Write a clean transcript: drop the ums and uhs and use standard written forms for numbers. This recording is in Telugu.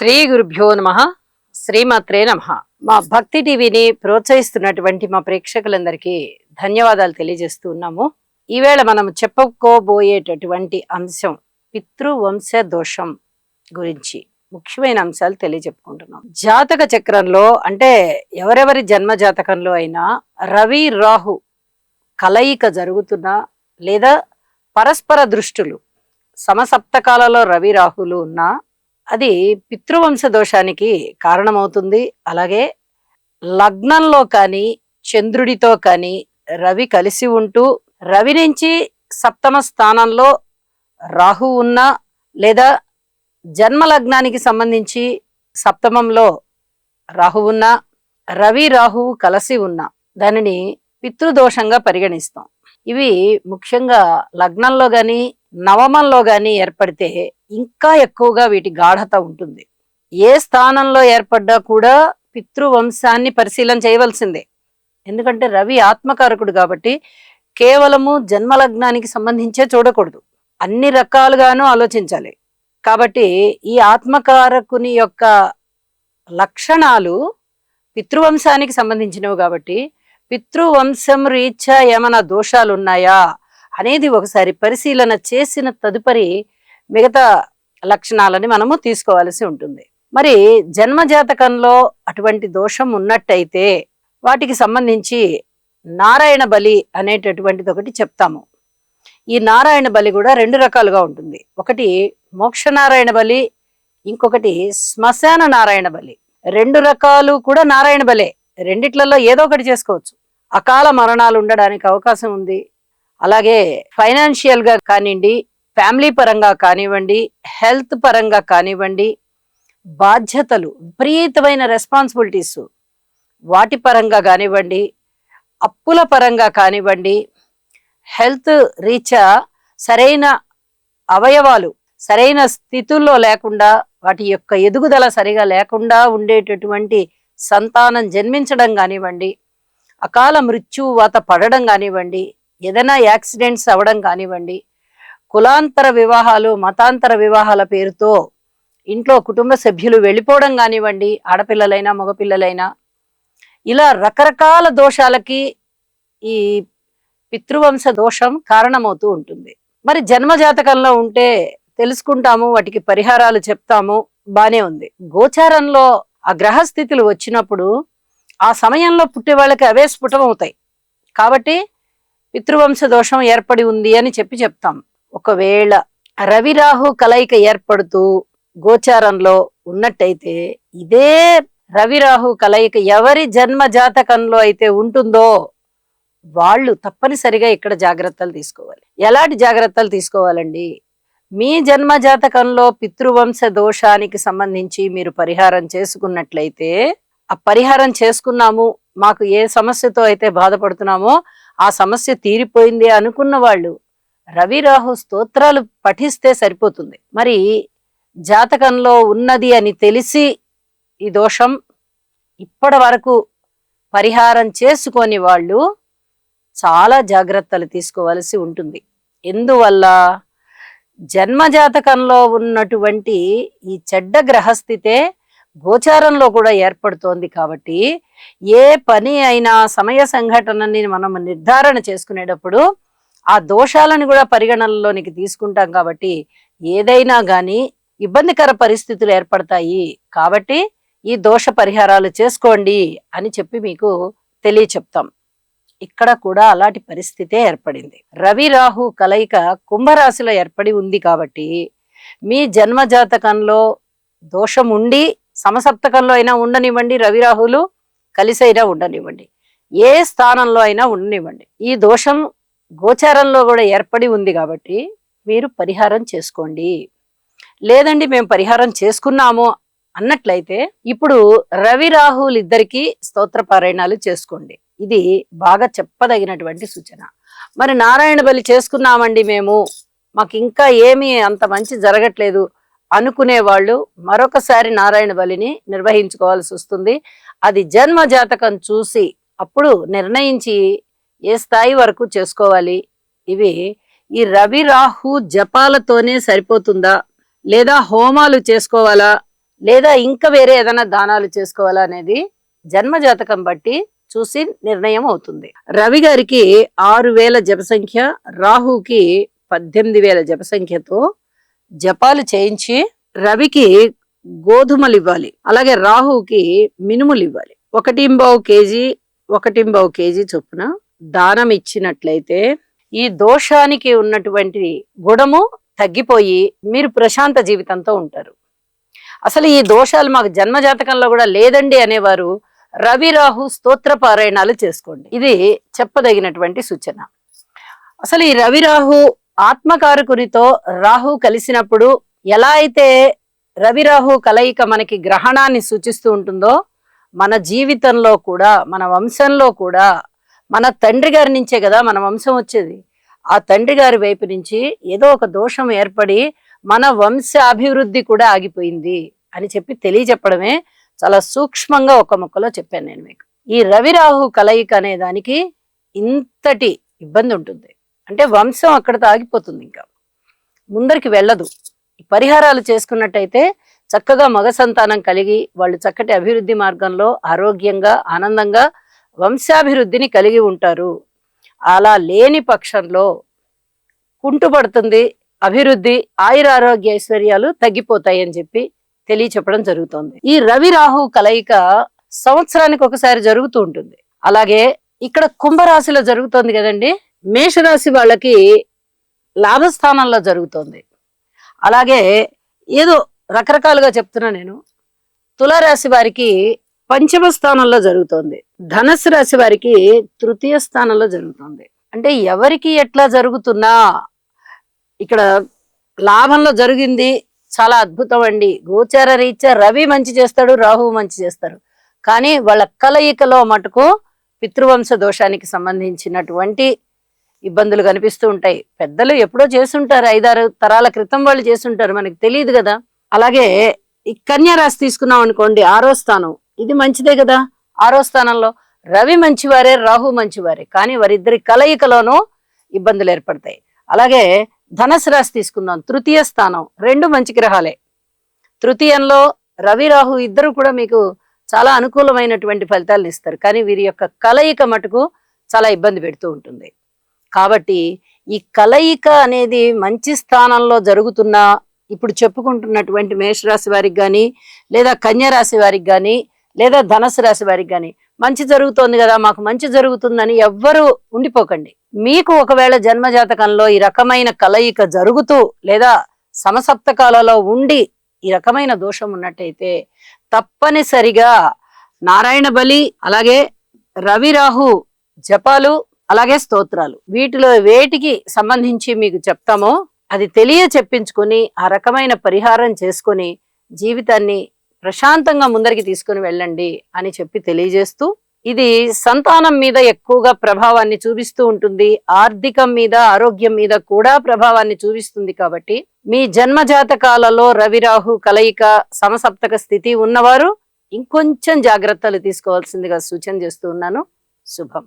శ్రీ గురుభ్యో నమః. శ్రీమాత్రే నమః. మా భక్తి టీవీని ప్రోత్సహిస్తున్నటువంటి మా ప్రేక్షకులందరికీ ధన్యవాదాలు తెలియజేస్తూ ఉన్నాము. ఈవేళ మనం చెప్పుకోబోయేటటువంటి అంశం పితృవంశ దోషం గురించి ముఖ్యమైన అంశాలు తెలియజెప్పుకుంటున్నాం. జాతక చక్రంలో అంటే ఎవరెవరి జన్మ జాతకంలో అయినా రవి రాహు కలయిక జరుగుతున్నా లేదా పరస్పర దృష్టులు సమసప్తకాలలో రవి రాహులు ఉన్నా అది పితృవంశ దోషానికి కారణమవుతుంది. అలాగే లగ్నంలో కానీ చంద్రుడితో కానీ రవి కలిసి ఉంటూ రవి నుంచి సప్తమ స్థానంలో రాహు ఉన్నా లేదా జన్మ లగ్నానికి సంబంధించి సప్తమంలో రాహు ఉన్నా రవి రాహు కలిసి ఉన్నా దానిని పితృదోషంగా పరిగణిస్తాం. ఇవి ముఖ్యంగా లగ్నంలో గాని నవమంలో గాని ఏర్పడితే ఇంకా ఎక్కువగా వీటి గాఢత ఉంటుంది. ఏ స్థానంలో ఏర్పడ్డా కూడా పితృవంశాన్ని పరిశీలన చేయవలసిందే. ఎందుకంటే రవి ఆత్మకారకుడు కాబట్టి కేవలము జన్మలగ్నానికి సంబంధించే చూడకూడదు, అన్ని రకాలుగాను ఆలోచించాలి. కాబట్టి ఈ ఆత్మకారకుని యొక్క లక్షణాలు పితృవంశానికి సంబంధించినవి కాబట్టి పితృవంశం రీత్యా ఏమైనా దోషాలు ఉన్నాయా అనేది ఒకసారి పరిశీలన చేసిన తదుపరి మిగతా లక్షణాలని మనము తీసుకోవాల్సి ఉంటుంది. మరి జన్మజాతకంలో అటువంటి దోషం ఉన్నట్టయితే వాటికి సంబంధించి నారాయణ బలి అనేటటువంటిది ఒకటి చెప్తాము. ఈ నారాయణ బలి కూడా రెండు రకాలుగా ఉంటుంది. ఒకటి మోక్షనారాయణ బలి, ఇంకొకటి శ్మశాన నారాయణ బలి. రెండు రకాలు కూడా నారాయణ బలే. రెండిట్లలో ఏదో ఒకటి చేసుకోవచ్చు. అకాల మరణాలు ఉండడానికి అవకాశం ఉంది. అలాగే ఫైనాన్షియల్ గా కానివ్వండి, ఫ్యామిలీ పరంగా కానివ్వండి, హెల్త్ పరంగా కానివ్వండి, బాధ్యతలు విపరీతమైన రెస్పాన్సిబిలిటీస్ వాటి పరంగా కానివ్వండి, అప్పుల పరంగా కానివ్వండి, హెల్త్ రీత్యా సరైన అవయవాలు సరైన స్థితుల్లో లేకుండా వాటి యొక్క ఎదుగుదల సరిగా లేకుండా ఉండేటటువంటి సంతానం జన్మించడం కానివ్వండి, అకాల మృత్యువాత పడడం కానివ్వండి, ఏదైనా యాక్సిడెంట్స్ అవ్వడం కానివ్వండి, కులాంతర వివాహాలు మతాంతర వివాహాల పేరుతో ఇంట్లో కుటుంబ సభ్యులు వెళ్ళిపోవడం కానివ్వండి, ఆడపిల్లలైనా మగపిల్లలైనా, ఇలా రకరకాల దోషాలకి ఈ పితృవంశ దోషం కారణమవుతూ ఉంటుంది. మరి జన్మజాతకంలో ఉంటే తెలుసుకుంటాము, వాటికి పరిహారాలు చెప్తాము, బానే ఉంది. గోచారంలో ఆ గ్రహస్థితులు వచ్చినప్పుడు ఆ సమయంలో పుట్టే వాళ్ళకి అవే స్ఫుటమవుతాయి. కాబట్టి పితృవంశ దోషం ఏర్పడి ఉంది అని చెప్తాం. ఒకవేళ రవిరాహు కలయిక ఏర్పడుతూ గోచారంలో ఉన్నట్టయితే ఇదే రవిరాహు కలయిక ఎవరి జన్మ జాతకంలో అయితే ఉంటుందో వాళ్ళు తప్పనిసరిగా ఇక్కడ జాగ్రత్తలు తీసుకోవాలి. ఎలాంటి జాగ్రత్తలు తీసుకోవాలండి? మీ జన్మ జాతకంలో పితృవంశ దోషానికి సంబంధించి మీరు పరిహారం చేసుకున్నట్లయితే, ఆ పరిహారం చేసుకున్నాము, మాకు ఏ సమస్యతో అయితే బాధపడుతున్నామో ఆ సమస్య తీరిపోయింది అనుకున్న వాళ్ళు రవిరాహు స్తోత్రాలు పఠిస్తే సరిపోతుంది. మరి జాతకంలో ఉన్నది అని తెలిసి ఈ దోషం ఇప్పటి వరకు పరిహారం చేసుకొని వాళ్ళు చాలా జాగ్రత్తలు తీసుకోవాల్సి ఉంటుంది. ఎందువల్ల? జన్మజాతకంలో ఉన్నటువంటి ఈ చెడ్డ గ్రహస్థితే గోచారంలో కూడా ఏర్పడుతోంది. కాబట్టి ఏ పని అయినా సమయ సంఘటనని మనం నిర్ధారణ చేసుకునేటప్పుడు ఆ దోషాలను కూడా పరిగణనలోనికి తీసుకుంటాం. కాబట్టి ఏదైనా కానీ ఇబ్బందికర పరిస్థితులు ఏర్పడతాయి. కాబట్టి ఈ దోష పరిహారాలు చేసుకోండి అని చెప్పి మీకు తెలియచెప్తాం. ఇక్కడ కూడా అలాంటి పరిస్థితే ఏర్పడింది. రవి రాహు కలయిక కుంభరాశిలో ఏర్పడి ఉంది. కాబట్టి మీ జన్మ జాతకంలో దోషం ఉండి సమసప్తకంలో అయినా ఉండనివ్వండి, రవి రాహులు కలిసి అయినా ఉండనివ్వండి, ఏ స్థానంలో అయినా ఉండనివ్వండి, ఈ దోషం గోచారంలో కూడా ఏర్పడి ఉంది. కాబట్టి మీరు పరిహారం చేసుకోండి. లేదండి మేము పరిహారం చేసుకున్నాము అన్నట్లయితే ఇప్పుడు రవి రాహులు ఇద్దరికి స్తోత్ర పారాయణాలు చేసుకోండి. ఇది బాగా చెప్పదగినటువంటి సూచన. మరి నారాయణ బలి చేసుకున్నామండి మేము, మాకు ఇంకా ఏమీ అంత మంచి జరగట్లేదు అనుకునే వాళ్ళు మరొకసారి నారాయణ బలిని నిర్వహించుకోవాల్సి వస్తుంది. అది జన్మ జాతకం చూసి అప్పుడు నిర్ణయించి ఏ స్థాయి వరకు చేసుకోవాలి. ఇవి ఈ రవి రాహు జపాలతోనే సరిపోతుందా లేదా హోమాలు చేసుకోవాలా లేదా ఇంకా వేరే ఏదైనా దానాలు చేసుకోవాలా అనేది జన్మజాతకం బట్టి చూసి నిర్ణయం అవుతుంది. రవి గారికి 6,000 జప సంఖ్య, రాహుకి 18,000 జప సంఖ్యతో జపాలు చేయించి రవికి గోధుమలు ఇవ్వాలి, అలాగే రాహుకి మినుములు ఇవ్వాలి. 1.25 కేజీ 1.25 కేజీ చొప్పున దానం ఇచ్చినట్లయితే ఈ దోషానికి ఉన్నటువంటి గుణము తగ్గిపోయి మీరు ప్రశాంత జీవితంతో ఉంటారు. అసలు ఈ దోషాలు మాకు జన్మజాతకంలో కూడా లేదండి అనేవారు రవి రాహు స్తోత్ర పారాయణాలు చేసుకోండి. ఇది చెప్పదగినటువంటి సూచన. అసలు ఈ రవి రాహు ఆత్మకారకునితో రాహు కలిసినప్పుడు ఎలా అయితే రవి రాహు కలయిక మనకి గ్రహణాన్ని సూచిస్తూ ఉంటుందో, మన జీవితంలో కూడా మన వంశంలో కూడా మన తండ్రి గారి నుంచే కదా మన వంశం వచ్చేది. ఆ తండ్రి గారి వైపు నుంచి ఏదో ఒక దోషం ఏర్పడి మన వంశ అభివృద్ధి కూడా ఆగిపోయింది అని చెప్పి తెలియజెప్పడమే చాలా సూక్ష్మంగా ఒక ముక్కలో చెప్పాను నేను మీకు. ఈ రవి రాహు కలయిక అనే దానికి ఇంతటి ఇబ్బంది ఉంటుంది అంటే వంశం అక్కడితో ఆగిపోతుంది, ఇంకా ముందరికి వెళ్ళదు. పరిహారాలు చేసుకున్నట్టయితే చక్కగా మగ సంతానం కలిగి వాళ్ళు చక్కటి అభివృద్ధి మార్గంలో ఆరోగ్యంగా ఆనందంగా వంశాభివృద్ధిని కలిగి ఉంటారు. అలా లేని పక్షంలో కుంటుపడుతుంది అభివృద్ధి, ఆయురారోగ్య ఐశ్వర్యాలు తగ్గిపోతాయి అని చెప్పి తెలియచెప్పడం జరుగుతోంది. ఈ రవి రాహు కలయిక సంవత్సరానికి ఒకసారి జరుగుతూ ఉంటుంది. అలాగే ఇక్కడ కుంభరాశిలో జరుగుతోంది కదండి, మేషరాశి వాళ్ళకి లాభస్థానంలో జరుగుతోంది. అలాగే ఏదో రకరకాలుగా చెప్తున్నా నేను. తులారాశి వారికి పంచమ స్థానంలో జరుగుతోంది, ధనస్సు రాశి వారికి తృతీయ స్థానంలో జరుగుతోంది. అంటే ఎవరికి ఎట్లా జరుగుతున్నా ఇక్కడ లాభంలో జరిగింది చాలా అద్భుతం అండి. గోచార రీత్యా రవి మంచి చేస్తాడు, రాహువు మంచి చేస్తారు, కానీ వాళ్ళ కలయికలో మటుకు పితృవంశ దోషానికి సంబంధించినటువంటి ఇబ్బందులు కనిపిస్తూ ఉంటాయి. పెద్దలు ఎప్పుడో చేస్తుంటారు, 5-6 తరాల క్రితం వాళ్ళు చేస్తుంటారు, మనకి తెలియదు కదా. అలాగే ఈ కన్యా రాశి తీసుకున్నాం అనుకోండి, 6వ స్థానం, ఇది మంచిదే కదా. 6వ స్థానంలో రవి మంచివారే, రాహు మంచివారే, కానీ వారిద్దరి కలయికలోనూ ఇబ్బందులు ఏర్పడతాయి. అలాగే ధనస్సు రాశి తీసుకుందాం, తృతీయ స్థానం, 2 మంచి గ్రహాలే. తృతీయంలో రవి రాహు ఇద్దరు కూడా మీకు చాలా అనుకూలమైనటువంటి ఫలితాలను ఇస్తారు, కానీ వీరి యొక్క కలయిక మటుకు చాలా ఇబ్బంది పెడుతూ ఉంటుంది. కాబట్టి ఈ కలయిక అనేది మంచి స్థానంలో జరుగుతున్నా ఇప్పుడు చెప్పుకుంటున్నటువంటి మేషరాశి వారికి కానీ, లేదా కన్యా రాశి వారికి కానీ, లేదా ధనస్సు రాశి వారికి కానీ మంచి జరుగుతోంది కదా, మాకు మంచి జరుగుతుందని ఎవ్వరూ ఉండిపోకండి. మీకు ఒకవేళ జన్మజాతకంలో ఈ రకమైన కలయిక జరుగుతూ లేదా సమసప్తకాలలో ఉండి ఈ రకమైన దోషం ఉన్నట్టయితే తప్పనిసరిగా నారాయణ బలి, అలాగే రవి రాహు జపాలు, అలాగే స్తోత్రాలు, వీటిలో వేటికి సంబంధించి మీకు చెప్తామో అది చెప్పించుకొని ఆ రకమైన పరిహారం చేసుకొని జీవితాన్ని ప్రశాంతంగా ముందరికి తీసుకుని వెళ్ళండి అని చెప్పి తెలియజేస్తూ, ఇది సంతానం మీద ఎక్కువగా ప్రభావాన్ని చూపిస్తూ ఉంటుంది, ఆర్థికం మీద ఆరోగ్యం మీద కూడా ప్రభావాన్ని చూపిస్తుంది. కాబట్టి మీ జన్మజాతకాలలో రవిరాహు కలయిక సమసప్తక స్థితి ఉన్నవారు ఇంకొంచెం జాగ్రత్తలు తీసుకోవాల్సిందిగా సూచన చేస్తూ ఉన్నాను. శుభం.